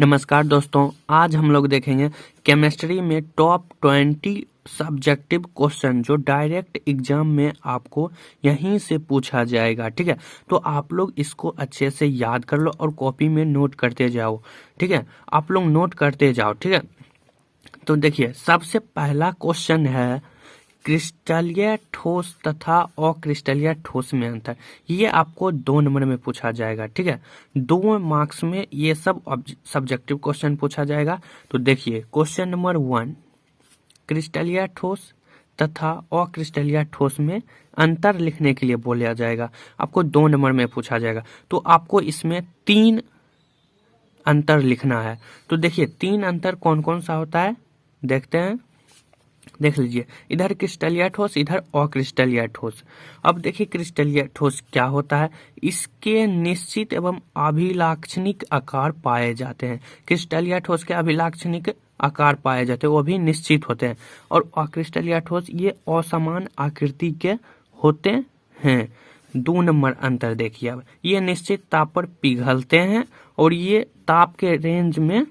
नमस्कार दोस्तों, आज हम लोग देखेंगे केमिस्ट्री में टॉप 20 सब्जेक्टिव क्वेश्चन जो डायरेक्ट एग्जाम में आपको यहीं से पूछा जाएगा। ठीक है, तो आप लोग इसको अच्छे से याद कर लो और कॉपी में नोट करते जाओ। ठीक है, आप लोग नोट करते जाओ। ठीक है, तो देखिए सबसे पहला क्वेश्चन है क्रिस्टलीय ठोस तथा अक्रिस्टलीय ठोस में अंतर। ये आपको 2 नंबर में पूछा जाएगा। ठीक है, 2 मार्क्स में ये सब सब्जेक्टिव क्वेश्चन पूछा जाएगा। तो देखिए क्वेश्चन नंबर 1, क्रिस्टलीय ठोस तथा अक्रिस्टलीय ठोस में अंतर लिखने के लिए बोला जाएगा। आपको 2 नंबर में पूछा जाएगा। तो आपको इसमें 3 अंतर लिखना है। तो देखिए 3 अंतर कौन कौन सा होता है देखते हैं। देख लीजिए, इधर क्रिस्टलीय ठोस, इधर अक्रिस्टलीय ठोस। अब देखिए क्रिस्टलीय ठोस क्या होता है, इसके निश्चित एवं अभिलाक्षणिक आकार पाए जाते हैं। क्रिस्टलीय ठोस के अभिलाक्षणिक आकार पाए जाते हैं, वो भी निश्चित होते हैं। और अक्रिस्टलीय ठोस ये असमान आकृति के होते हैं। 2 नंबर अंतर देखिए, अब ये निश्चित ताप पर पिघलते हैं और ये ताप के रेंज में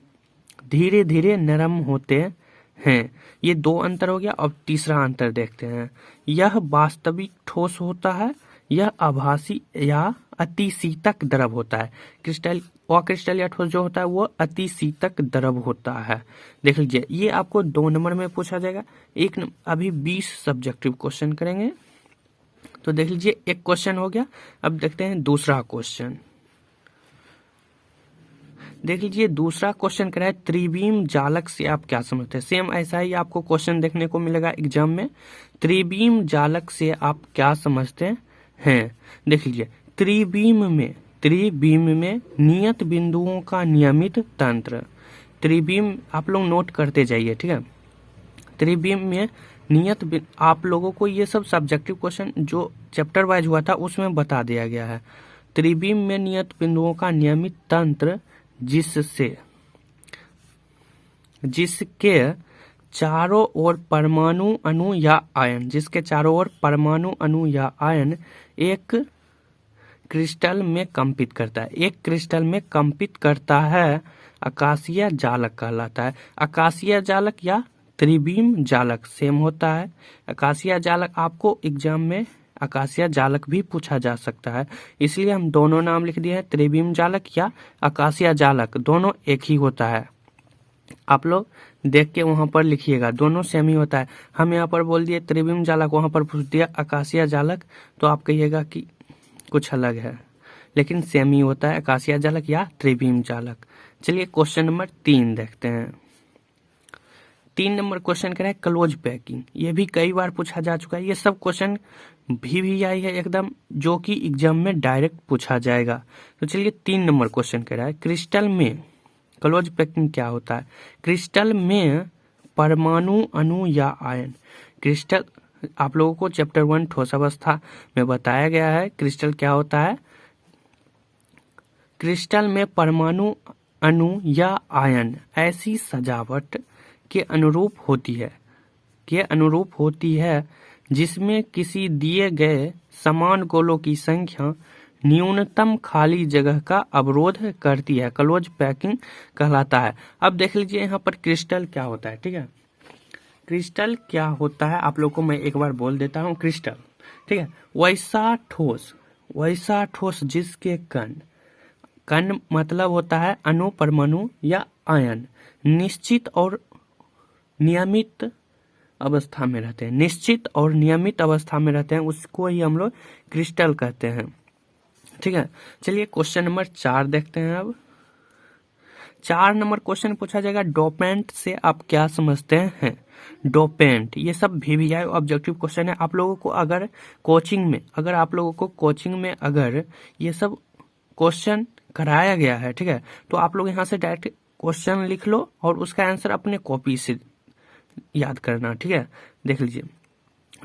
धीरे धीरे नरम होते हैं। ये 2 अंतर हो गया। अब तीसरा अंतर देखते हैं, यह वास्तविक ठोस होता है, यह आभासी या अतिशीतक द्रव होता है। अक्रिस्टलीय ठोस जो होता है वो अतिशीतक द्रव होता है। देख लीजिए, ये आपको 2 नंबर में पूछा जाएगा। अभी 20 सब्जेक्टिव क्वेश्चन करेंगे। तो देख लीजिए, एक क्वेश्चन हो गया। अब देखते हैं दूसरा क्वेश्चन। देख लीजिए, दूसरा क्वेश्चन कह रहा है त्रिविम जालक से आप क्या समझते हैं। सेम ऐसा ही आपको क्वेश्चन देखने को मिलेगा एग्जाम में। त्रिविम जालक से आप क्या समझते हैं। देख लीजिए, त्रिविम में नियत बिंदुओं का नियमित तंत्र। त्रिविम आप लोग नोट करते जाइए। ठीक है, त्रिविम में आप लोगों को ये सब सब्जेक्टिव क्वेश्चन जो चैप्टर वाइज हुआ था उसमें बता दिया गया है। त्रिविम में नियत बिंदुओं का नियमित तंत्र जिसके चारों ओर परमाणु अणु या आयन, जिसके चारों ओर परमाणु अणु या आयन एक क्रिस्टल में कंपित करता है। एक क्रिस्टल में कंपित करता है, आकाशीय जालक कहलाता है। आकाशीय जालक या त्रिविम जालक सेम होता है। आकाशीय जालक आपको एग्जाम में आकाशीय जालक भी पूछा जा सकता है, इसलिए हम दोनों नाम लिख दिए हैं, त्रिविम जालक या आकाशीय जालक, दोनों एक ही होता है। आप लोग देख के वहां पर लिखिएगा, दोनों सेम ही होता है। हम यहाँ पर बोल दिए त्रिविम जालक, वहां पर पूछ दिया आकाशीय जालक, तो आप कहिएगा कि कुछ अलग है, लेकिन सेम ही होता है, आकाशीय जालक या त्रिविम जालक। चलिए क्वेश्चन नंबर 3 देखते हैं। 3 नंबर क्वेश्चन कह रहा है क्लोज पैकिंग। ये भी कई बार पूछा जा चुका है। ये सब क्वेश्चन भी आई है एकदम, जो कि एग्जाम में डायरेक्ट पूछा जाएगा। तो चलिए 3 नंबर क्वेश्चन कह रहा है क्रिस्टल में क्लोज पैकिंग क्या होता है। क्रिस्टल में परमाणु अणु या आयन। क्रिस्टल आप लोगों को चैप्टर 1 ठोस अवस्था में बताया गया है क्रिस्टल क्या होता है। क्रिस्टल में परमाणु अणु या आयन ऐसी सजावट के अनुरूप होती है जिसमें किसी दिए गए समान गोलों की संख्या न्यूनतम खाली जगह का अवरोध करती है, क्लोज पैकिंग कहलाता है। अब देख लीजिए यहाँ पर क्रिस्टल क्या होता है। ठीक है, क्रिस्टल क्या होता है आप लोग को मैं एक बार बोल देता हूँ। क्रिस्टल, ठीक है, वैसा ठोस जिसके कण मतलब होता है अणु, परमाणु या आयन निश्चित और नियमित अवस्था में रहते हैं। निश्चित और नियमित अवस्था में रहते हैं, उसको ही हम लोग क्रिस्टल कहते हैं। ठीक है, चलिए क्वेश्चन नंबर 4 देखते हैं। अब 4 नंबर क्वेश्चन पूछा जाएगा डोपेंट से आप क्या समझते हैं। डोपेंट ये सब VVI ऑब्जेक्टिव क्वेश्चन है। आप लोगों को अगर कोचिंग में अगर ये सब क्वेश्चन कराया गया है, ठीक है, तो आप लोग यहाँ से डायरेक्ट क्वेश्चन लिख लो और उसका आंसर अपने कॉपी से याद करना। ठीक है, देख लीजिए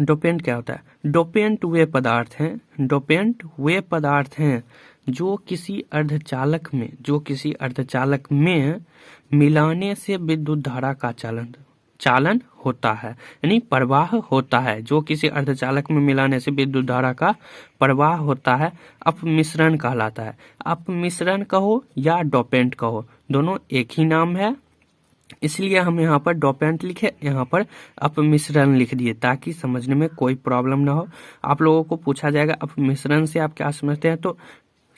डोपेंट क्या होता है। डोपेंट वे पदार्थ हैं जो किसी अर्धचालक में मिलाने से विद्युत धारा का चालन होता है, यानी प्रवाह होता है। जो किसी अर्धचालक में मिलाने से विद्युत धारा का प्रवाह होता है, अपमिश्रण कहलाता है। अपमिश्रण कहो या डोपेंट कहो, दोनों एक ही नाम है, इसलिए हम यहाँ पर डोपेंट लिखे, यहाँ पर अपमिश्रण लिख दिए ताकि समझने में कोई प्रॉब्लम ना हो। आप लोगों को पूछा जाएगा अपमिश्रण से आप क्या समझते हैं, तो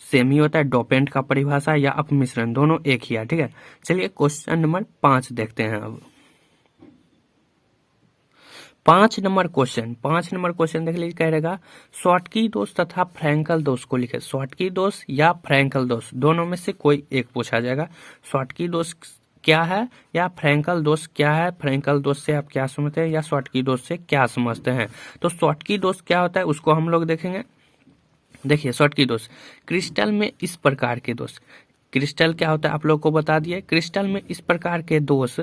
सेम ही होता है, डोपेंट का परिभाषा या अपमिश्रण दोनों एक ही है, ठीक है। चलिए क्वेश्चन नंबर 5 देखते हैं। अब 5 नंबर क्वेश्चन देख लीजिए, कह रहेगा शॉर्टकी दोष तथा फ्रैंकल दोष को लिखे। शॉर्टकी दोष या फ्रैंकल दोष दोनों में से कोई एक पूछा जाएगा। शॉर्टकी दोष क्या है या फ्रैंकल दोष क्या है, फ्रैंकल दोष से आप क्या समझते हैं या शॉर्टकी दोष से क्या समझते हैं। तो शॉर्टकी दोष क्या होता है उसको हम लोग देखेंगे। देखिए शॉर्टकी दोष, क्रिस्टल में इस प्रकार के दोष, क्रिस्टल क्या होता है आप लोग को बता दिए। क्रिस्टल में इस प्रकार के दोष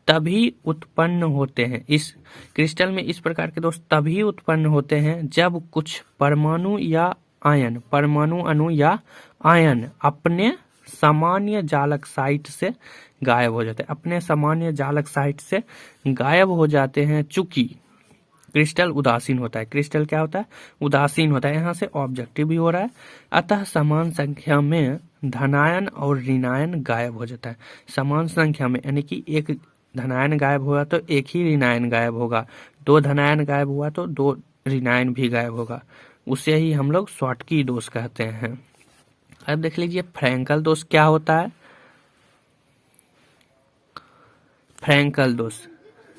तभी उत्पन्न होते हैं, इस क्रिस्टल में इस प्रकार के दोष तभी उत्पन्न होते हैं जब कुछ परमाणु या आयन, परमाणु अणु या आयन अपने सामान्य जालक साइट से गायब हो जाते हैं, अपने सामान्य जालक साइट से गायब हो जाते हैं। चूंकि क्रिस्टल उदासीन होता है, क्रिस्टल क्या होता है उदासीन होता है, यहाँ से ऑब्जेक्टिव भी हो रहा है। अतः समान संख्या में धनायन और ऋणायन गायब हो जाता है। समान संख्या में यानी कि एक धनायन गायब हुआ तो एक ही ऋणायन गायब होगा, दो धनायन गायब हुआ तो दो ऋणायन भी गायब होगा, उसे ही हम लोग शॉर्टकी दोष कहते हैं। अब देख लीजिए फ्रैंकल दोष क्या होता है। फ्रैंकल दोष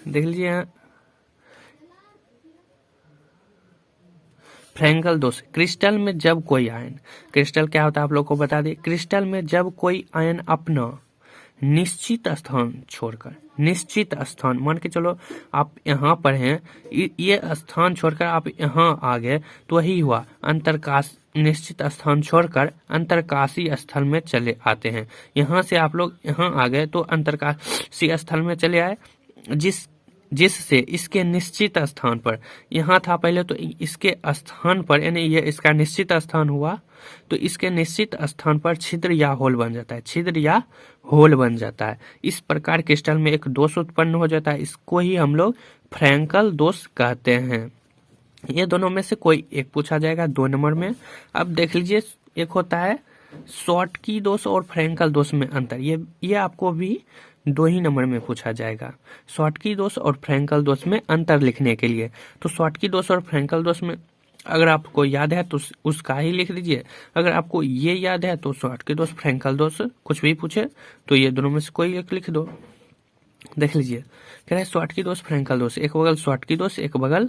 देख लीजिए, फ्रैंकल दोष, क्रिस्टल में जब कोई आयन, क्रिस्टल क्या होता है आप लोग को बता दें, क्रिस्टल में जब कोई आयन अपना निश्चित स्थान छोड़कर, निश्चित स्थान मान के चलो आप यहाँ पर हैं, ये स्थान छोड़कर आप यहाँ आ गए तो वही हुआ अंतरकाश, निश्चित स्थान छोड़कर अंतरकाशी स्थल में चले आते हैं। यहाँ से आप लोग यहाँ आ गए तो अंतरकाशी स्थल में चले आए, जिससे इसके निश्चित स्थान पर, यहाँ था पहले तो इसके स्थान पर यानी ये इसका निश्चित स्थान हुआ तो इसके निश्चित स्थान पर छिद्र या होल बन जाता है, छिद्र या होल बन जाता है। इस प्रकार क्रिस्टल में एक दोष उत्पन्न हो जाता है, इसको ही हम लोग फ्रैंकल दोष कहते हैं। ये दोनों में से कोई एक पूछा जाएगा 2 नंबर में। अब देख लीजिए एक होता है शॉर्टकी दोष और फ्रैंकल दोष में अंतर, ये आपको भी 2 ही नंबर में पूछा जाएगा। शॉर्टकी दोष और फ्रैंकल दोष में अंतर लिखने के लिए, तो शॉर्टकी दोष और फ्रैंकल दोष में अगर आपको याद है तो उसका ही लिख दीजिए, अगर आपको ये याद है तो शॉर्टकी दोष फ्रैंकल दोष कुछ भी पूछे तो ये दोनों में से कोई एक लिख दो। देख लीजिए कह रहा है शॉर्टकी दोष फ्रैंकल दोष, एक बगल शॉर्टकी दोष एक बगल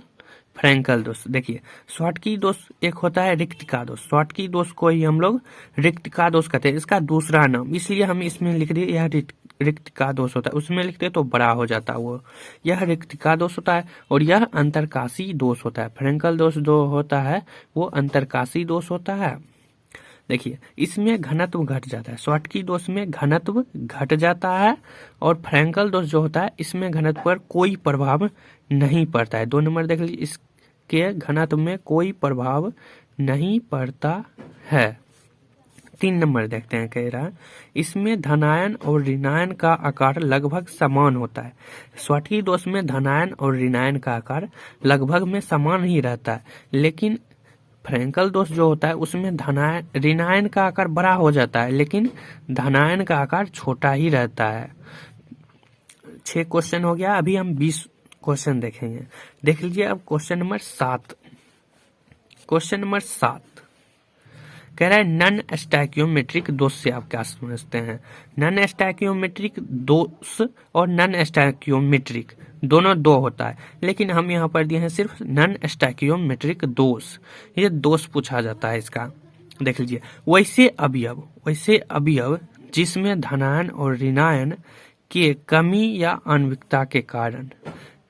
फ्रैंकल दोष। देखिए शॉर्टकी दोष एक होता है रिक्तिका दोष, शॉर्टकी दोष को ही हम लोग रिक्तिका दोष कहते हैं, इसका दूसरा नाम, इसलिए हम इसमें लिख दिए यह रिक्तिका दोष होता है, उसमें लिखते तो बड़ा हो जाता वो, यह रिक्तिका दोष होता है और यह अंतरकाशी दोष होता है। फ्रैंकल दोष जो होता है वो अंतरकाशी दोष होता है। देखिए इसमें घनत्व घट जाता है, शॉर्टकी दोष में घनत्व घट जाता है और फ्रैंकल दोष जो होता है इसमें घनत्व पर कोई प्रभाव नहीं पड़ता है। 2 नंबर देख लीजिए, इसके घनत्व में कोई प्रभाव नहीं पड़ता है। 3 नंबर देखते हैं, कह रहा है इसमें धनायन और ऋणायन का आकार लगभग समान होता है। शॉर्टकी दोष में धनायन और ऋणायन का आकार लगभग में समान ही रहता है, लेकिन फ्रैंकल दोष जो होता है उसमें धनायन ऋणायन का आकार बड़ा हो जाता है लेकिन धनायन का आकार छोटा ही रहता है। 6 क्वेश्चन हो गया, अभी हम 20 क्वेश्चन देखेंगे। देख लीजिए अब क्वेश्चन नंबर 7, क्वेश्चन नंबर 7 कह रहा है नन स्टैकियोमेट्रिक दोष से आप क्या समझते हैं। नन स्टैकियोमेट्रिक दोष और नन स्टैकियोमेट्रिक दोनों 2 होता है, लेकिन हम यहाँ पर दिए हैं सिर्फ नन स्टैकियोमेट्रिक दोष, ये दोष पूछा जाता है इसका। देख लीजिए वैसे अवयव जिसमें धनायन और ऋणायन के कमी या आणविकता के कारण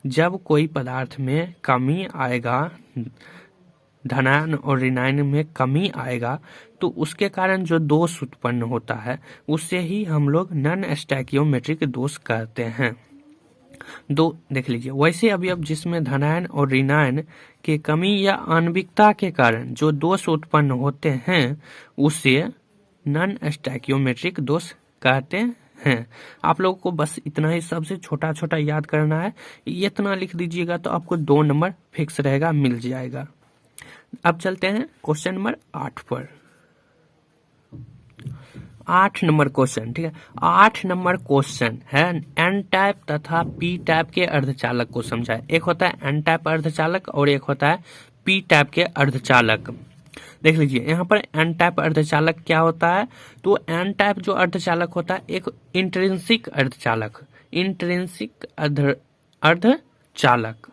जब कोई पदार्थ में कमी आएगा, धनायन और ऋणायन में कमी आएगा तो उसके कारण जो दोष उत्पन्न होता है उससे ही हम लोग नन स्टैकियोमेट्रिक दोष कहते हैं। देख लीजिए वैसे अवयव जिसमें धनायन और ऋणायन के कमी या आणविकता के कारण जो दोष उत्पन्न होते हैं उसे नन स्टैकियोमेट्रिक दोष कहते हैं। आप लोगों को बस इतना ही सबसे छोटा छोटा याद करना है, इतना लिख दीजिएगा तो आपको 2 नंबर फिक्स रहेगा, मिल जाएगा। अब चलते हैं क्वेश्चन नंबर 8 पर। 8 नंबर क्वेश्चन, ठीक है। 8 नंबर क्वेश्चन है एन टाइप तथा पी टाइप के अर्धचालक को समझाए। एक होता है एन टाइप अर्धचालक और एक होता है पी टाइप के अर्धचालक। देख लीजिए यहाँ पर एन टाइप अर्धचालक क्या होता है। तो एन टाइप जो अर्धचालक होता है एक इंट्रिंसिक अर्धचालक, इंट्रिंसिक अर्धचालक।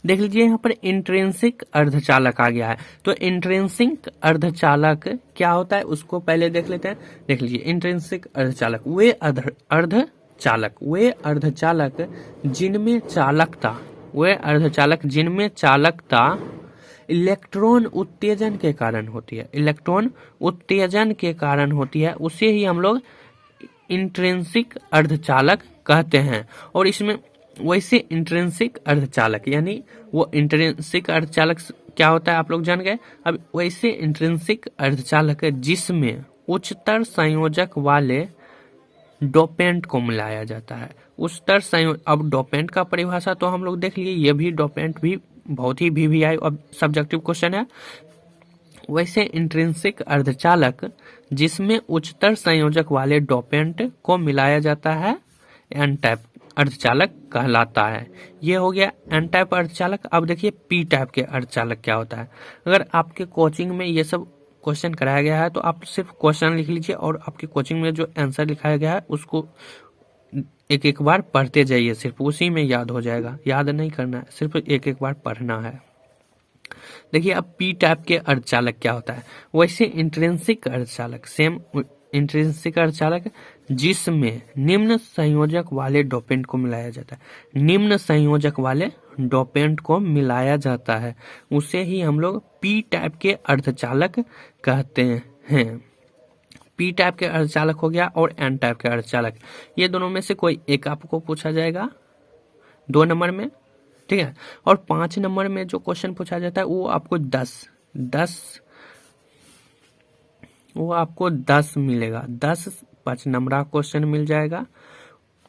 देख लीजिए यहाँ पर इंट्रिंसिक अर्धचालक आ गया है। तो इंट्रिंसिक अर्धचालक क्या होता है उसको पहले देख लेते हैं। देख लीजिए इंट्रिंसिक अर्धचालक वे अर्धचालक जिनमें चालकता, वे अर्धचालक जिनमें चालकता इलेक्ट्रॉन उत्तेजन के कारण होती है, इलेक्ट्रॉन उत्तेजन के कारण होती है, उसे ही हम लोग इंट्रिंसिक अर्धचालक कहते हैं। और इसमें वैसे इंट्रिंसिक अर्धचालक यानी वो इंट्रिंसिक अर्धचालक क्या होता है आप लोग जान गए। अब वैसे इंट्रिंसिक अर्धचालक जिसमें उच्चतर संयोजक वाले डोपेंट को मिलाया जाता है। उच्चतर संयोजक, अब डोपेंट का परिभाषा तो हम लोग देख लिए, ये भी डोपेंट भी बहुत ही VVI अब सब्जेक्टिव क्वेश्चन है। वैसे इंट्रिंसिक अर्धचालक जिसमें उच्चतर संयोजक वाले डोपेंट को मिलाया जाता है एन टाइप अर्धचालक कहलाता है। ये हो गया एन टाइप अर्धचालक। अब देखिए पी टाइप के अर्धचालक क्या होता है। अगर आपके कोचिंग में ये सब क्वेश्चन कराया गया है तो आप सिर्फ क्वेश्चन लिख लीजिए और आपकी कोचिंग में जो आंसर लिखाया गया है उसको एक एक बार पढ़ते जाइए, सिर्फ उसी में याद हो जाएगा। याद नहीं करना है, सिर्फ एक एक बार पढ़ना है। देखिए अब पी टाइप के अर्धचालक क्या होता है। वैसे इंट्रिंसिक अर्धचालक, सेम इंट्रिंसिक अर्धचालक जिसमें निम्न संयोजक वाले डोपेंट को मिलाया जाता है, निम्न संयोजक वाले डोपेंट को मिलाया जाता है, उसे ही हम लोग पी टाइप के अर्धचालक कहते हैं। पी टाइप के अर्धचालक हो गया और एन टाइप के अर्धचालक, ये दोनों में से कोई एक आपको पूछा जाएगा 2 नंबर में, ठीक है। और 5 नंबर में जो क्वेश्चन पूछा जाता है वो आपको 10 मिलेगा। 10 5 नंबर क्वेश्चन मिल जाएगा,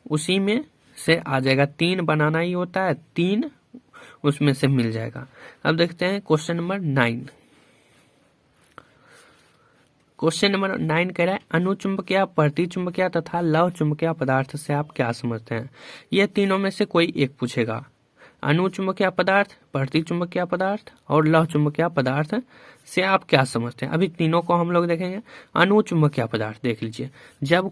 उसी में से आ जाएगा। 3 बनाना ही होता है, 3 उसमें से मिल जाएगा। अब देखते हैं क्वेश्चन नंबर 9। क्वेश्चन नंबर 9 कह रहा है अनुचुंबकीय, प्रतिचुंबकीय तथा लव चुंबकीय पदार्थ से आप क्या समझते हैं। ये तीनों में से कोई एक पूछेगा। अनुचुंबकीय पदार्थ, प्रतिचुंबकीय पदार्थ और लव चुंबकीय पदार्थ से आप क्या समझते हैं। अभी तीनों को हम लोग देखेंगे। अनुचुंबकीय पदार्थ देख लीजिए, जब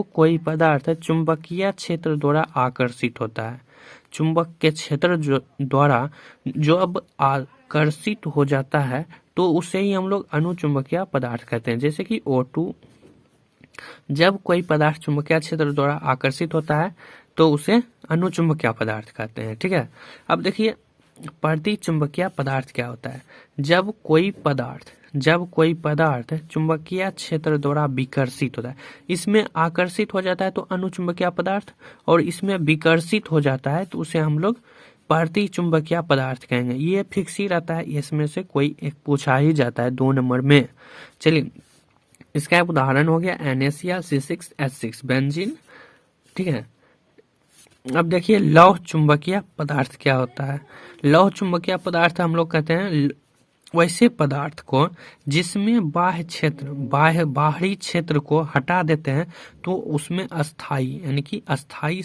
कोई पदार्थ चुंबकीय क्षेत्र द्वारा आकर्षित होता है, चुंबक के क्षेत्र द्वारा जब आकर्षित हो जाता है तो उसे ही हम लोग अनुचुंबकीय पदार्थ कहते हैं। जैसे कि O2, जब कोई पदार्थ चुंबकीय क्षेत्र द्वारा आकर्षित होता है तो उसे अनुचुंबकीय पदार्थ कहते हैं, ठीक है। अब देखिए प्रतिचुंबकीय पदार्थ क्या होता है। जब कोई पदार्थ चुंबकीय क्षेत्र द्वारा विकर्षित होता है, इसमें आकर्षित हो जाता है तो अनुचुंबकीय पदार्थ, और इसमें विकर्षित हो जाता है तो उसे हम लोग प्रतिचुंबकीय पदार्थ कहेंगे। ये फिक्स ही रहता है, इसमें से कोई एक पूछा ही जाता है 2 नंबर में। चलिए इसका एक उदाहरण हो गया NaCl C6H6 बेंजीन, ठीक है। अब देखिए लौह चुंबकीय पदार्थ क्या होता है। लौह चुंबकीय पदार्थ हम लोग कहते हैं वैसे पदार्थ को जिसमें बाहरी क्षेत्र को हटा देते हैं तो उसमें अस्थाई यानी कि अस्थाई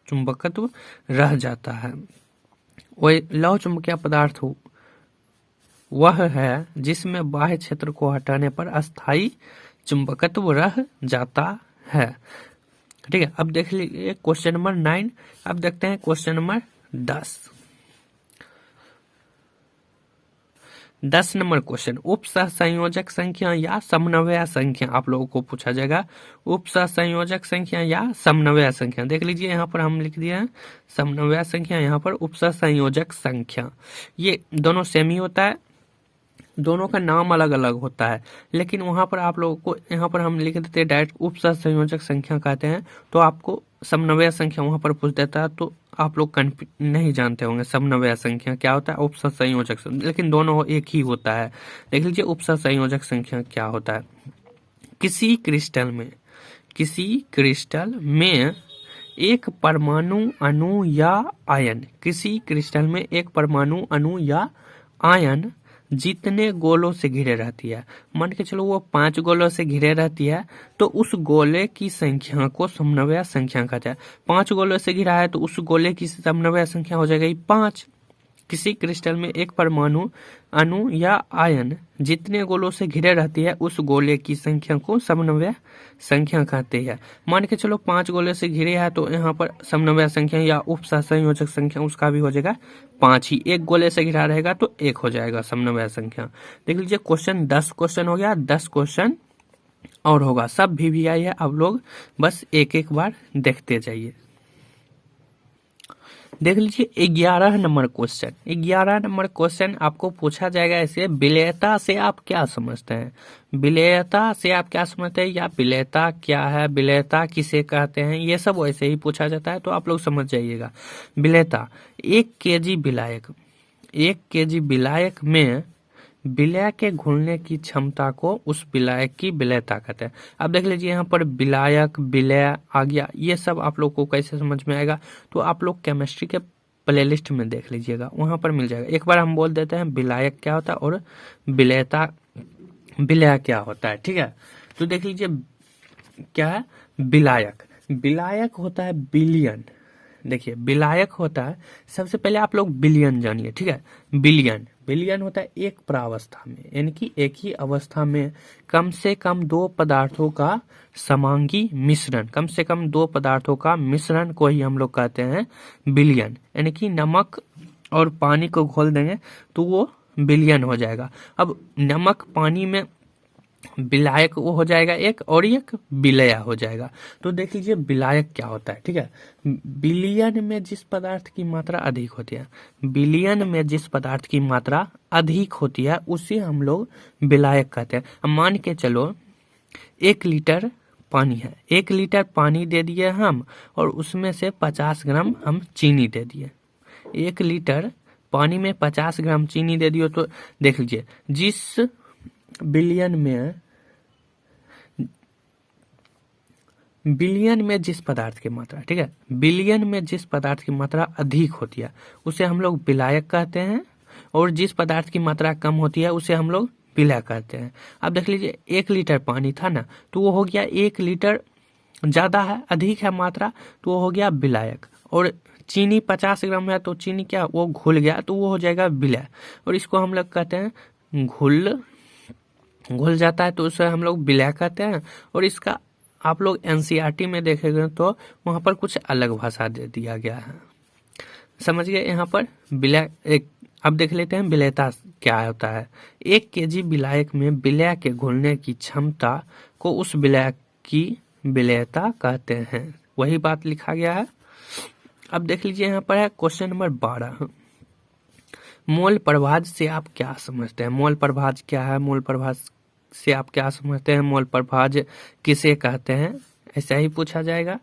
चुंबकत्व रह जाता है। वह लौह चुंबकीय पदार्थ वह है जिसमें बाह्य क्षेत्र को हटाने पर अस्थाई चुंबकत्व रह जाता है, ठीक है। अब देख लीजिए क्वेश्चन नंबर 9। अब देखते हैं क्वेश्चन नंबर 10 नंबर क्वेश्चन। उपसहसंयोजक संख्या या समन्वय संख्या आप लोगों को पूछा जाएगा। उपसहसंयोजक संख्या या समन्वय संख्या, देख लीजिए यहाँ पर हम लिख दिए हैं समन्वय संख्या, यहाँ पर उपसहसंयोजक संख्या। ये दोनों सेम ही होता है, दोनों का नाम अलग अलग होता है, लेकिन वहां पर आप लोगों को यहाँ पर हम लिख देते हैं डायरेक्ट उपसहसंयोजक संख्या कहते हैं, तो आपको समन्वय संख्या वहां पर पूछ देता है तो आप लोग नहीं जानते होंगे समन्वय संख्या क्या होता है, उपसहसंयोजक, लेकिन दोनों एक ही होता है। देख लीजिए उपसहसंयोजक संख्या क्या होता है। किसी क्रिस्टल में एक परमाणु अणु या आयन, किसी क्रिस्टल में एक परमाणु अणु या आयन जितने गोलों से घिरे रहती है। मान के चलो वो 5 गोलों से घिरे रहती है तो उस गोले की संख्या को समन्वय संख्या कहते हैं। 5 गोलों से घिरा है तो उस गोले की समन्वय संख्या हो जाएगी 5। किसी क्रिस्टल में एक परमाणु, अणु या आयन जितने गोलों से घिरे रहती है उस गोले की संख्या को समन्वय संख्या कहते हैं। मान के चलो 5 गोले से घिरे है तो यहाँ पर समन्वय संख्या या उपसंयोजक संख्या उसका भी हो जाएगा 5 ही। एक गोले से घिरा रहेगा तो 1 हो जाएगा समन्वय संख्या। देख लीजिए क्वेश्चन 10 क्वेश्चन हो गया, 10 क्वेश्चन और होगा। सब VVI है, अब लोग बस एक एक बार देखते जाइए। देख लीजिए 11 नंबर क्वेश्चन। 11 नंबर क्वेश्चन आपको पूछा जाएगा ऐसे, विलेयता से आप क्या समझते हैं? विलेयता से आप क्या समझते हैं या विलेयता क्या है, विलेयता किसे कहते हैं, ये सब वैसे ही पूछा जाता है तो आप लोग समझ जाइएगा। विलेयता 1 kg विलायक, 1 kg विलायक में विलय के घुलने की क्षमता को उस विलायक की विलेयता कहते हैं। अब देख लीजिए यहाँ पर विलायक, विलय आ गया, ये सब आप लोग को कैसे समझ में आएगा तो आप लोग केमिस्ट्री के प्लेलिस्ट में देख लीजिएगा, वहां पर मिल जाएगा। एक बार हम बोल देते हैं विलायक क्या होता है और विलेयता, विलय क्या होता है, ठीक है। तो देख लीजिए क्या है विलायक। विलायक होता है बिलियन। देखिए विलायक होता है, सबसे पहले आप लोग बिलियन जानिए, ठीक है। बिलियन, बिलियन होता है एक प्रावस्था में, यानी कि एक ही अवस्था में कम से कम 2 पदार्थों का समांगी मिश्रण, कम से कम 2 पदार्थों का मिश्रण को ही हम लोग कहते हैं बिलियन। यानी कि नमक और पानी को घोल देंगे तो वो बिलियन हो जाएगा। अब नमक पानी में विलायक वो हो जाएगा एक, और एक विलय हो जाएगा। तो देख लीजिए विलायक क्या होता है, ठीक है। बिलियन में जिस पदार्थ की मात्रा अधिक होती है, बिलियन में जिस पदार्थ की मात्रा अधिक होती है उसे हम लोग विलायक कहते हैं। अब मान के चलो 1 लीटर पानी है, 1 लीटर पानी दे दिए हम और उसमें से 50 ग्राम हम चीनी दे दिए। 1 लीटर पानी में 50 ग्राम चीनी दे दियो तो देख लीजिए जिस बिलियन में जिस पदार्थ की मात्रा, ठीक है, बिलियन में जिस पदार्थ की मात्रा अधिक होती है उसे हम लोग विलायक कहते हैं, और जिस पदार्थ की मात्रा कम होती है उसे हम लोग विलय कहते हैं। अब देख लीजिए 1 लीटर पानी था ना, तो वो हो गया 1 लीटर, ज्यादा है, अधिक है मात्रा, तो वो हो गया विलायक। और चीनी 50 ग्राम है तो चीनी क्या, वो घुल गया तो वो हो जाएगा विलय। और इसको हम लोग कहते हैं घुल जाता है तो उसे हम लोग विलय कहते हैं। और इसका आप लोग NCERT में देखेंगे तो वहां पर कुछ अलग भाषा दे दिया गया है, समझ गए। यहाँ पर विलय एक, अब देख लेते हैं विलेयता क्या होता है। 1 kg विलायक में विलय के घुलने की क्षमता को उस विलय की विलेयता कहते हैं, वही बात लिखा गया है। अब देख लीजिए यहाँ पर है क्वेश्चन नंबर 12, मोल प्रभाज से आप क्या समझते हैं? मोल प्रभाज क्या है, मोल प्रभाज से आप क्या समझते हैं, मोल प्रभाज किसे कहते हैं, ऐसा ही पूछा जाएगा।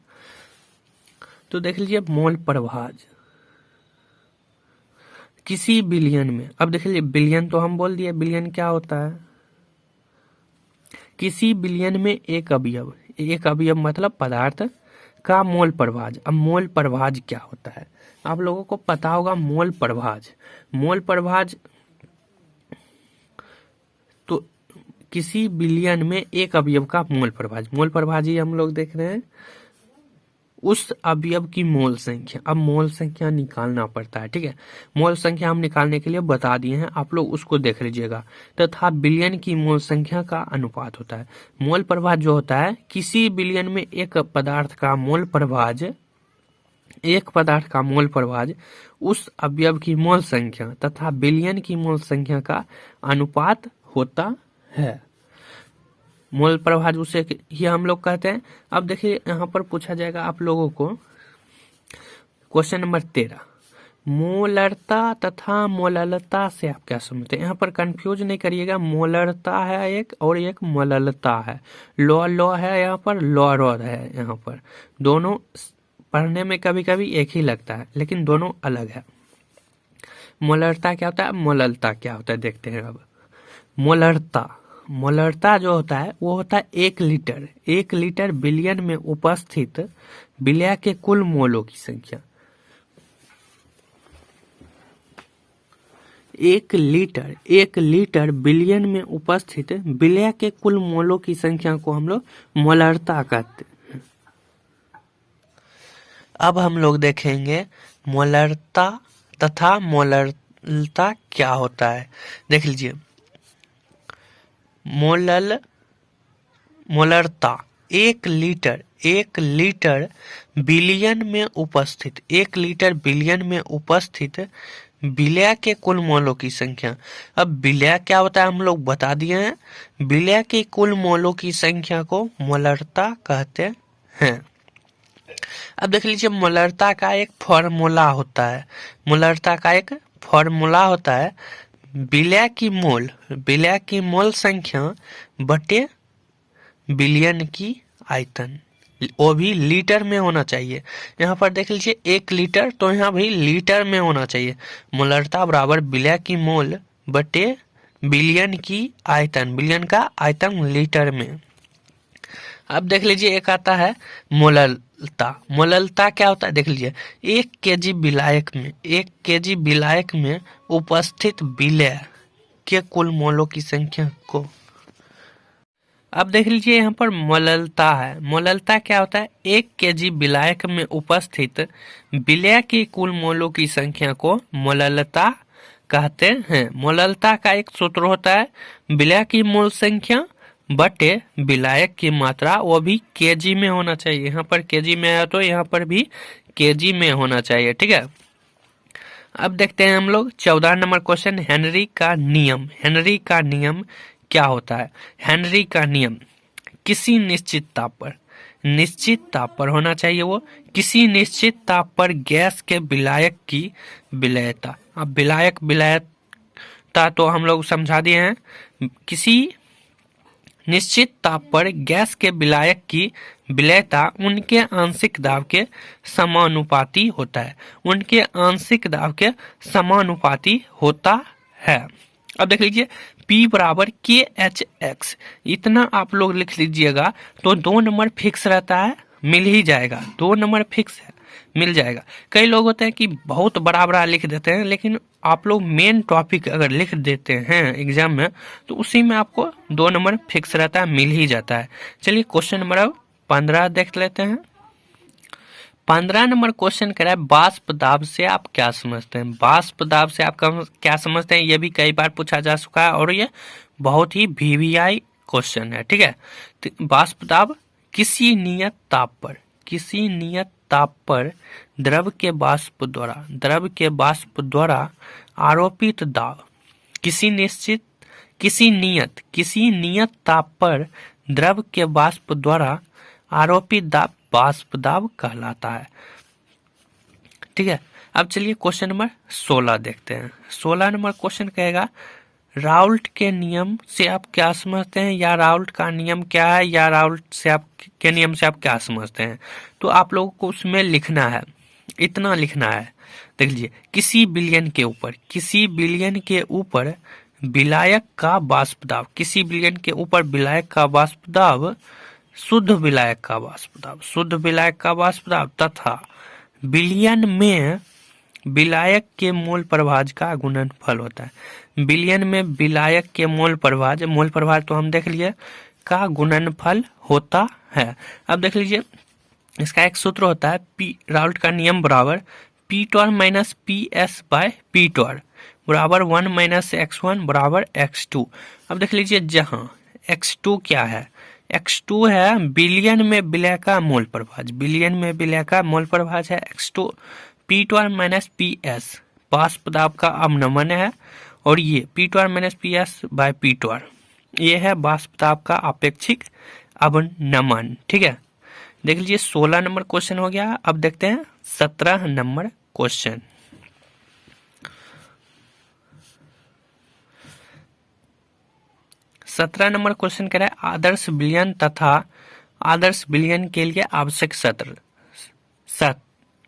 तो देख लीजिए मोल प्रभाज किसी बिलियन में, अब देख लीजिए बिलियन तो हम बोल दिए, बिलियन क्या होता है, किसी बिलियन में एक अवयव, एक अवयव मतलब पदार्थ का मोल प्रभाज। अब मोल प्रभाज क्या होता है आप लोगों को पता होगा। मोल प्रभाज, मोल प्रभाज तो किसी बिलियन में एक अवयव का मोल प्रभाज, मोल प्रभाज ही हम लोग देख रहे हैं, उस अवयव की मोल संख्या। अब मोल संख्या निकालना पड़ता है, ठीक है। मोल संख्या हम निकालने के लिए बता दिए हैं, आप लोग उसको देख लीजिएगा। तथा बिलियन की मोल संख्या का अनुपात होता है। मोल प्रभाज जो होता है, किसी बिलियन में एक पदार्थ का मोल प्रभाज, एक पदार्थ का मोल प्रभाज उस अवयव की मोल संख्या तथा बिलियन की मोल संख्या का अनुपात होता है। मोल प्रभाज उसे ही हम लोग कहते हैं। अब देखिए यहाँ पर पूछा जाएगा आप लोगों को क्वेश्चन नंबर 13, मोलरता तथा मोललता से आप क्या समझते हैं? यहाँ पर कंफ्यूज नहीं करिएगा, मोलरता है एक और एक मोललता है। लॉ है यहाँ पर, लॉ है यहाँ पर। दोनों पढ़ने में कभी कभी एक ही लगता है लेकिन दोनों अलग है। मोलरता क्या होता है, मोललता क्या होता है, देखते हैं। अब मोलरता, मोलरता जो होता है वो होता है 1 लीटर, 1 लीटर बिलियन में उपस्थित विलय के कुल मोलों की संख्या। एक लीटर बिलियन में उपस्थित विलय के कुल मोलों की संख्या को हम लोग मोलरता कहते हैं। अब हम लोग देखेंगे मोलरता तथा मोलरता क्या होता है। देख लीजिए, मोलरता एक लीटर बिलियन में उपस्थित विलय के कुल मोलों की संख्या। अब विलय क्या होता है हम लोग बता दिए हैं। विलय के कुल मोलों की संख्या को मोलरता कहते हैं। अब देख लीजिए, मोलरता का एक फॉर्मूला होता है विलय की मोल संख्या बटे बिलियन की आयतन, वो भी लीटर में होना चाहिए। यहाँ पर देख लीजिए 1 लीटर, तो यहाँ भी लीटर में होना चाहिए। मोलरता बराबर विलय की मोल बटे बिलियन की आयतन, बिलियन का आयतन लीटर में। अब देख लीजिए एक आता है मोललता क्या होता है। देख लीजिए 1 केजी विलायक में उपस्थित विलय के कुल मोलों की संख्या को। अब देख लीजिए यहाँ पर मोललता है। मोललता क्या होता है, 1 केजी विलायक में उपस्थित विलय की कुल मोलों की संख्या को मोललता कहते हैं। मोललता का एक सूत्र होता है विलय की मोल संख्या बटे विलायक की मात्रा, वो भी केजी में होना चाहिए। यहाँ पर केजी में है तो यहाँ पर भी केजी में होना चाहिए, ठीक है। अब देखते हैं हम लोग 14 नंबर क्वेश्चन, हेनरी का नियम क्या होता है। हेनरी का नियम किसी निश्चित ताप पर होना चाहिए। वो किसी निश्चित ताप पर गैस के विलायक की विलयता। अब विलायकता तो हम लोग समझा दिए हैं। किसी निश्चित ताप पर गैस के विलायक की विलयता उनके आंशिक दाब के समानुपाती होता है। अब देख लीजिए P बराबर KHX, इतना आप लोग लिख लीजिएगा तो 2 नंबर फिक्स रहता है, मिल ही जाएगा। 2 नंबर फिक्स है, मिल जाएगा। कई लोग होते हैं कि बहुत बड़ा लिख देते हैं, लेकिन आप लोग मेन टॉपिक अगर लिख देते हैं एग्जाम में तो उसी में आपको 2 नंबर फिक्स रहता है, मिल ही जाता है। चलिए क्वेश्चन नंबर 15 देख लेते हैं। 15 नंबर क्वेश्चन कह रहा है वाष्प दाब से आप क्या समझते हैं। वाष्प दाब से आप क्या समझते हैं, ये भी कई बार पूछा जा चुका है और ये बहुत ही VVI क्वेश्चन है, ठीक है। तो वाष्प दाब किसी नियत ताप पर द्रव के वाष्प द्वारा आरोपित दाब किसी नियत ताप पर द्रव के वाष्प द्वारा आरोपित दाब वाष्प दाब कहलाता है, ठीक है। अब चलिए क्वेश्चन नंबर 16 देखते हैं। 16 नंबर क्वेश्चन कहेगा राउल्ट के नियम से आप क्या समझते हैं, या राउल्ट का नियम क्या है, या राउल्ट से आप के नियम से आप क्या समझते हैं। तो आप लोगों को उसमें लिखना है, इतना लिखना है। देख लीजिए किसी बिलियन के ऊपर विलायक का वाष्प दाब, किसी बिलियन के ऊपर विलायक का वाष्प दाब शुद्ध विलायक का वाष्प दाब तथा बिलियन में विलायक के मोल प्रभाज का गुणनफल होता है। बिलियन में विलायक के मोल प्रभाज तो हम देख लिए का गुणनफल होता है। अब देख लीजिए इसका एक सूत्र होता है राउल्ट का नियम बराबर P12 minus PS bye P12 बराबर 1 माइनस x1 बराबर x2। अब देख लीजिए जहां x2 क्या है, x2 है बिलियन में विलय का मोल प्रभाज है x2। P12 माइनस PS वाष्प दाब का अवनमन है, और ये P12 minus PS bye P12 ये है वाष्प दाब का अपेक्षिक अवनमन, ठीक है। देख लीजिए 16 नंबर क्वेश्चन हो गया। अब देखते हैं 17 नंबर क्वेश्चन। 17 नंबर क्वेश्चन कह रहा है आदर्श विलयन तथा आदर्श विलयन के लिए आवश्यक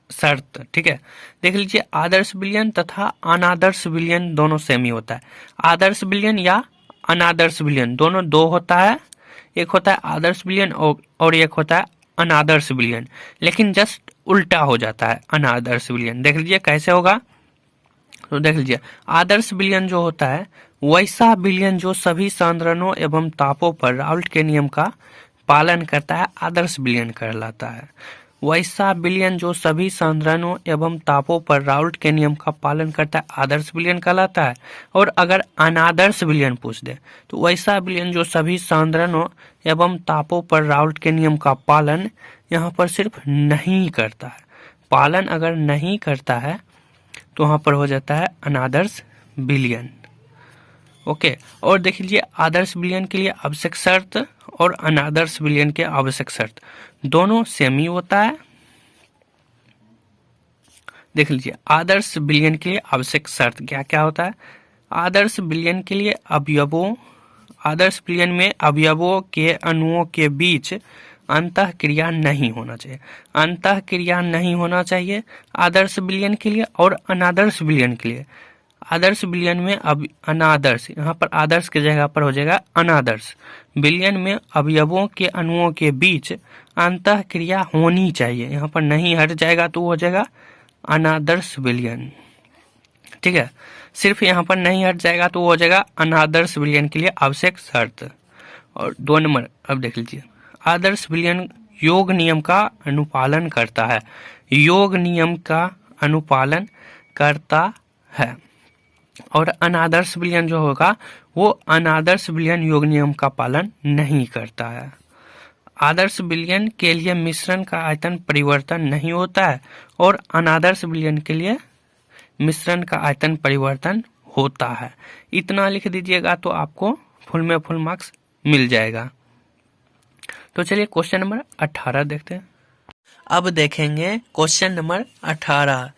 शर्त, ठीक है। देख लीजिए आदर्श विलयन तथा अनादर्श विलयन दोनों सेम ही होता है। आदर्श विलयन या अनादर्श विलयन दोनों 2 होता है, एक होता है आदर्श विलयन और एक होता है अनादर्श विलयन, लेकिन जस्ट उल्टा हो जाता है अनादर्श विलयन। देख लीजिए कैसे होगा, तो देख लीजिए, आदर्श विलयन जो होता है वैसा विलयन जो सभी सांद्रणों एवं तापों पर राउल्ट के नियम का पालन करता है, आदर्श विलयन कहलाता है। वैसा विलयन जो सभी सांद्रणों एवं तापों पर राउल्ट के नियम का पालन करता है, आदर्श विलयन कहलाता है। और अगर अनादर्श विलयन पूछ दे तो वैसा विलयन जो सभी सांद्रणों एवं तापों पर राउल्ट के नियम का पालन यहाँ पर सिर्फ नहीं करता है, पालन अगर नहीं करता है तो वहाँ पर हो जाता है अनादर्श विलयन। ओके, और देख लीजिए, आदर्श विलयन के लिए आवश्यक शर्त और अनादर्श विलयन के आवश्यक शर्त दोनों सेम ही होता है। देख लीजिए, आदर्श विलयन के लिए आवश्यक शर्त क्या क्या होता है। आदर्श विलयन के लिए आदर्श विलयन में अवयवों के अणुओं के बीच अंतःक्रिया नहीं होना चाहिए, अंतःक्रिया नहीं होना चाहिए आदर्श विलयन के लिए। और अनादर्श विलयन के लिए, आदर्श विलयन में अब अनादर्श, यहाँ पर आदर्श की जगह पर हो जाएगा अनादर्श विलयन में अवयवों के अणुओं के बीच अंतःक्रिया होनी चाहिए, यहाँ पर नहीं हट जाएगा तो हो जाएगा अनादर्श विलयन। ठीक है, सिर्फ यहाँ पर नहीं हट जाएगा तो हो जाएगा अनादर्श विलयन के लिए आवश्यक शर्त। और 2 नंबर अब देख लीजिए, आदर्श विलयन योग नियम का अनुपालन करता है, योग नियम का अनुपालन करता है। और अनादर्श विलयन जो होगा वो अनादर्श विलयन योग नियम का पालन नहीं करता है। आदर्श विलयन के लिए मिश्रण का आयतन परिवर्तन नहीं होता है और अनादर्श विलयन के लिए मिश्रण का आयतन परिवर्तन होता है। इतना लिख दीजिएगा तो आपको फुल में फुल मार्क्स मिल जाएगा। तो चलिए क्वेश्चन नंबर 18 देखते हैं। अब देखेंगे क्वेश्चन नंबर 18।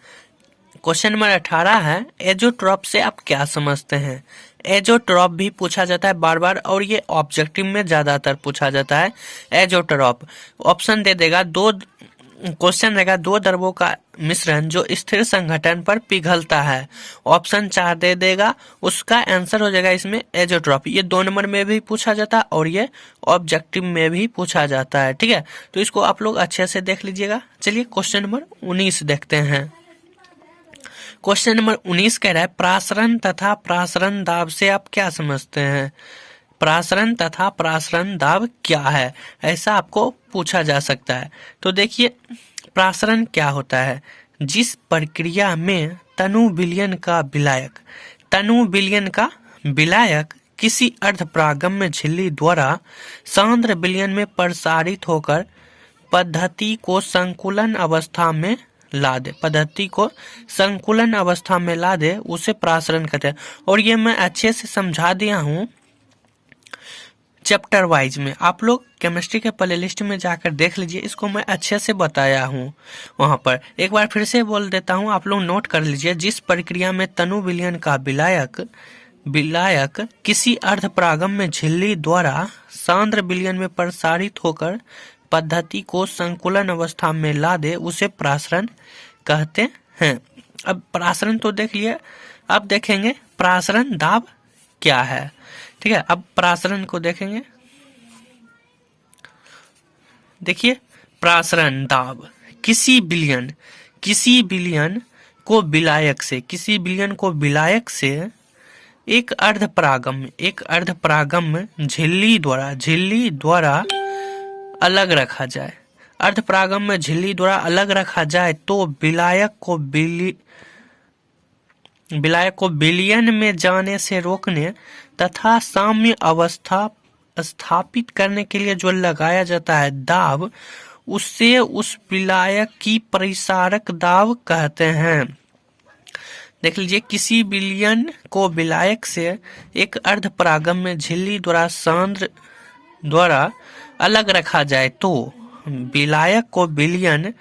क्वेश्चन नंबर 18 है, एजोट्रॉप से आप क्या समझते हैं। एजोट्रॉप भी पूछा जाता है बार बार और ये ऑब्जेक्टिव में ज्यादातर पूछा जाता है। एजोट्रॉप ऑप्शन दे देगा, क्वेश्चन रहेगा 2 द्रवों का मिश्रण जो स्थिर संघटन पर पिघलता है। ऑप्शन 4 दे देगा, उसका आंसर हो जाएगा इसमें एजोट्रॉप। ये 2 नंबर में भी पूछा जाता है और ये ऑब्जेक्टिव में भी पूछा जाता है। ठीक है, तो इसको आप लोग अच्छे से देख लीजिएगा। चलिए क्वेश्चन नंबर 19 देखते हैं। क्वेश्चन नंबर 19 कह रहा है, प्रासरण तथा प्रासरण दाब से आप क्या समझते हैं। प्रासरण तथा प्रासरण दाब क्या है, ऐसा आपको पूछा जा सकता है। तो देखिए, प्रासरण क्या होता है, जिस प्रक्रिया में तनु विलयन का विलायक किसी अर्धपरागम्य झिल्ली द्वारा सांद्र विलयन में प्रसारित होकर पद्धति को संकुलन अवस्था में ला दे, उसे प्रासरण कहते हैं। और ये मैं अच्छे से समझा दिया हूँ चैप्टर वाइज में, आप लोग केमिस्ट्री के प्ले लिस्ट में जाकर देख लीजिए, इसको मैं अच्छे से बताया हूँ वहां पर। एक बार फिर से बोल देता हूँ, आप लोग नोट कर लीजिए। जिस प्रक्रिया में तनु विलयन का विलायक किसी अर्धपरागम्य झिल्ली द्वारा सांद्र विलयन में प्रसारित होकर पद्धति को संकुलन अवस्था में ला दे, उसे प्रासरण कहते हैं। अब प्रासरण तो देख लिए, अब देखेंगे प्रासरण दाब क्या है। ठीक है, अब प्रासरण को देखेंगे। देखिए, प्रासरण दाब किसी विलयन को विलायक से एक अर्धपरागम्य झिल्ली द्वारा अलग रखा जाए। अर्धपरागम्य झिल्ली द्वारा अलग रखा जाए तो विलायक को विलयन में जाने से रोकने तथा साम्य अवस्था स्थापित करने के लिए जो लगाया जाता है दाब, उससे उस विलायक की परिसारक दाब कहते हैं। देख लीजिए, किसी विलयन को विलायक से एक अर्धपरागम्य झिल्ली द्वारा सांद्र द्वारा अलग रखा जाए तो विलायक को विलयन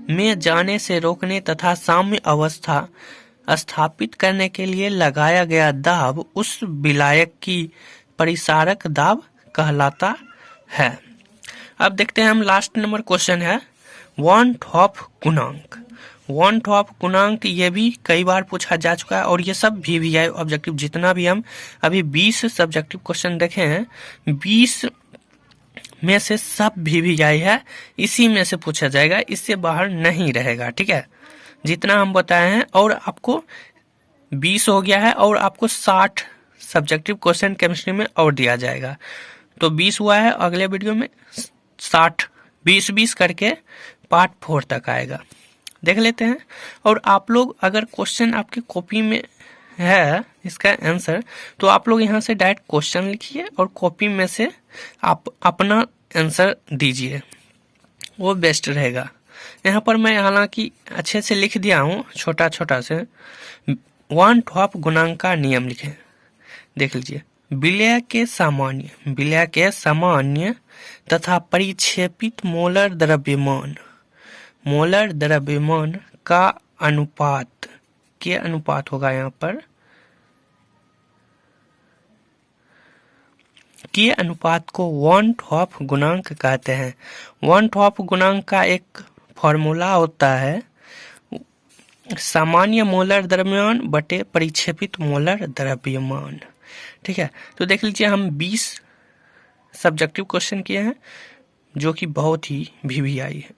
में जाने से रोकने तथा साम्य अवस्था स्थापित करने के लिए लगाया गया दाब उस विलायक की परिसारक दाब कहलाता है। अब देखते हैं हम, लास्ट नंबर क्वेश्चन है वन-टॉप गुणांक। ये भी कई बार पूछा जा चुका है और ये सब VVI ऑब्जेक्टिव, जितना भी हम अभी 20 सब्जेक्टिव क्वेश्चन देखे हैं, 20 में से सब VVI है, इसी में से पूछा जाएगा, इससे बाहर नहीं रहेगा। ठीक है, जितना हम बताए हैं। और आपको 20 हो गया है और आपको 60 सब्जेक्टिव क्वेश्चन केमिस्ट्री में और दिया जाएगा। तो 20 हुआ है, अगले वीडियो में 60, 20-20 करके पार्ट 4 तक आएगा, देख लेते हैं। और आप लोग अगर क्वेश्चन आपके कॉपी में है इसका आंसर, तो आप लोग यहाँ से डायरेक्ट क्वेश्चन लिखिए और कॉपी में से आप अपना आंसर दीजिए, वो बेस्ट रहेगा। यहाँ पर मैं हालांकि अच्छे से लिख दिया हूँ, छोटा छोटा से। वन टॉप गुणांक का नियम लिखें, देख लीजिए। विलय के सामान्य तथा परिक्षेपित मोलर द्रव्यमान का अनुपात, के अनुपात होगा यहाँ पर, के अनुपात को वन टॉप गुणांक कहते हैं। वन टॉप गुणांक का एक फॉर्मूला होता है सामान्य मोलर द्रव्यमान बटे परिक्षेपित मोलर द्रव्यमान, ठीक है। तो देख लीजिए हम 20 सब्जेक्टिव क्वेश्चन किए हैं जो कि बहुत ही VVI है।